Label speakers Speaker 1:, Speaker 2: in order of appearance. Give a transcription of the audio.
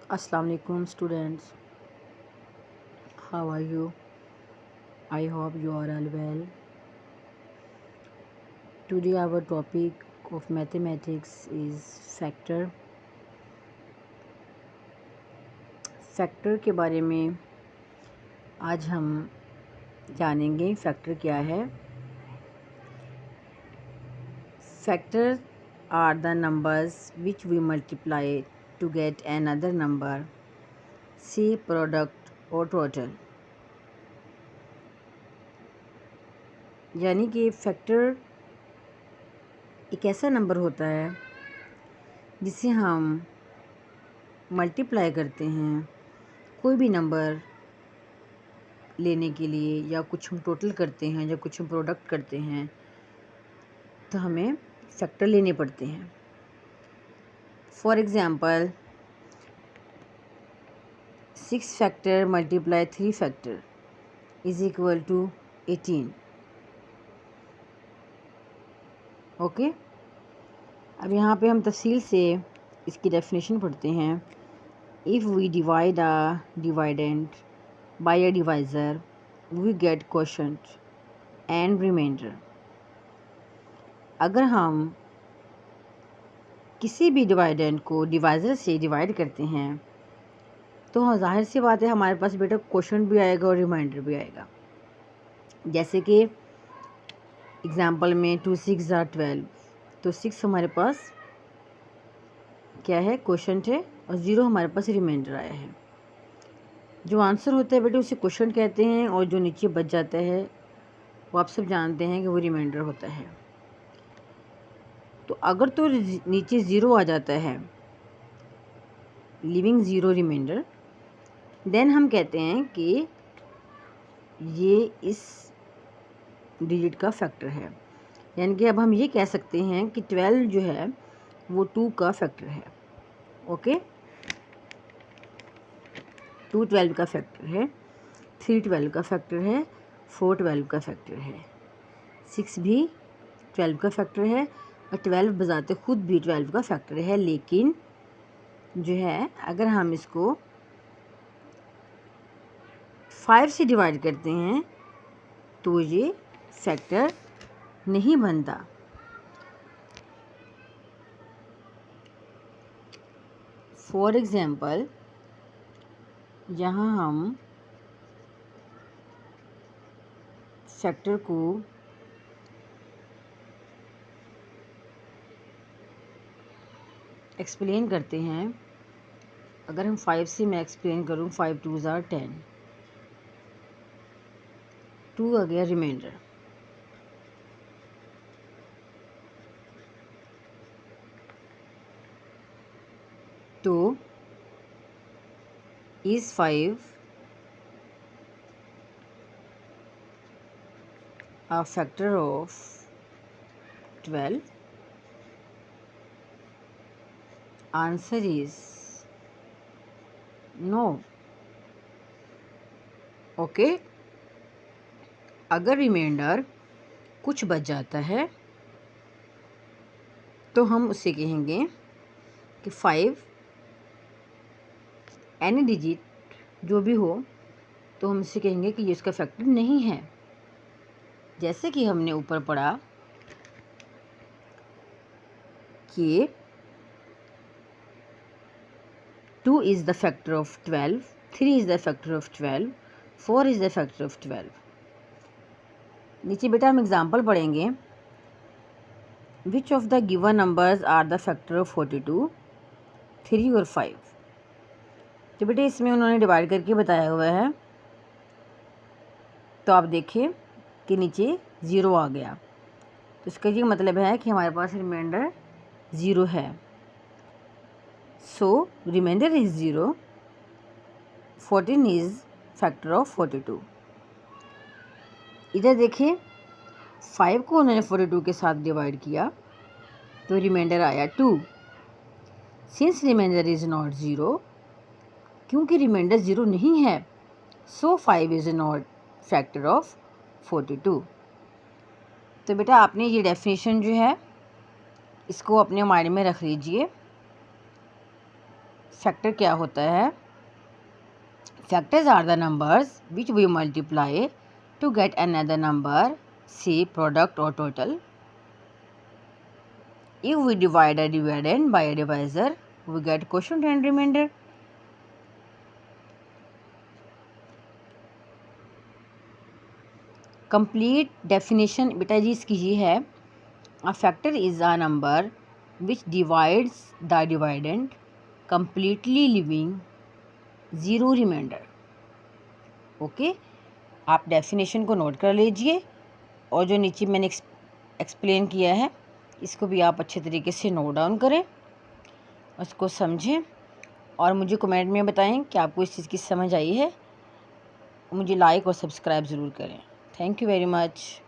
Speaker 1: Assalamu alaikum students. How are you? I hope you are all well. Today our topic of mathematics is factor. Factor के बारे में आज हम जानेंगे factor क्या है। Factor are the numbers which we multiply to get another number, say product or total। यानी कि फैक्टर एक ऐसा नंबर होता है जिसे हम मल्टीप्लाई करते हैं कोई भी नंबर लेने के लिए, या कुछ हम टोटल करते हैं या कुछ हम प्रोडक्ट करते हैं तो हमें फैक्टर लेने पड़ते हैं। For example 6 factor multiply 3 factor is equal to 18। Okay, अब यहाँ पे हम तफसील से इसकी डेफिनेशन पढ़ते हैं। If we divide a dividend by a divisor we get quotient and remainder. अगर हम किसी भी डिवाइडेंट को डिवाइज़र से डिवाइड करते हैं तो हाँ, जाहिर सी बात है हमारे पास बेटा क्वोशंट भी आएगा और रिमाइंडर भी आएगा। जैसे कि एग्ज़ाम्पल में 2 6 are 12, तो 6 हमारे पास क्या है, क्वोशंट है, और 0 हमारे पास रिमाइंडर आया है। जो आंसर होता है बेटे उसे क्वोशंट कहते हैं, और जो नीचे बच जाता है वो आप सब जानते हैं कि वो रिमाइंडर होता है। तो अगर तो नीचे 0 आ जाता है, लिविंग 0 रिमाइंडर, देन हम कहते हैं कि ये इस डिजिट का फैक्टर है। यानी कि अब हम ये कह सकते हैं कि 12 जो है वो 2 का फैक्टर है। ओके, 2 12 का फैक्टर है, 3 12 का फैक्टर है, 4 12 का फैक्टर है, 6 भी 12 का फैक्टर है, और 12 बजाते खुद भी 12 का फैक्टर है। लेकिन जो है अगर हम इसको 5 से डिवाइड करते हैं तो ये फैक्टर नहीं बनता। फॉर एग्ज़ाम्पल यहाँ हम फैक्टर को एक्सप्लेन करते हैं। अगर हम 5 से मैं एक्सप्लेन करूँ, 5 2s are 10, 2 आ गया रिमाइंडर। तो is 5 a factor of 12? Answer is no। Okay, अगर रिमाइंडर कुछ बच जाता है तो हम उससे कहेंगे कि 5 एनी डिजिट जो भी हो तो हम इससे कहेंगे कि ये इसका फैक्टर नहीं है। जैसे कि हमने ऊपर पढ़ा कि 2 is the factor of 12, 3 is the factor of 12, 4 is the factor of 12। नीचे बेटा हम एग्जाम्पल पढ़ेंगे। Which of the given numbers are the factor of 42, 3 और 5। तो बेटे इसमें उन्होंने डिवाइड करके बताया हुआ है, तो आप देखिए कि नीचे 0 आ गया, तो इसका ये मतलब है कि हमारे पास रिमाइंडर 0 है। So reminder is 0, 14 is factor of 42। इधर देखिए 5 को उन्होंने 42 के साथ डिवाइड किया तो रिमाइंडर आया 2। सिंस रिमाइंडर इज़ नॉट 0, क्योंकि रिमाइंडर 0 नहीं है, सो 5 इज़ नॉट फैक्टर ऑफ 42। तो बेटा आपने ये डेफिनेशन जो है इसको अपने माइंड में रख लीजिए। फैक्टर क्या होता है? Factors are the numbers which we multiply to get another number, see product और total. If we divide a dividend by a divisor, we get quotient and remainder. Complete definition बेटा जी इसकी ये है, a factor is a number which divides the dividend completely leaving zero remainder. Okay, आप definition को note कर लीजिए और जो नीचे मैंने एक्सप्लेन किया है इसको भी आप अच्छे तरीके से नोट डाउन करें, उसको समझें और मुझे कमेंट में बताएं कि आपको इस चीज़ की समझ आई है. मुझे लाइक और सब्सक्राइब ज़रूर करें. Thank you very much.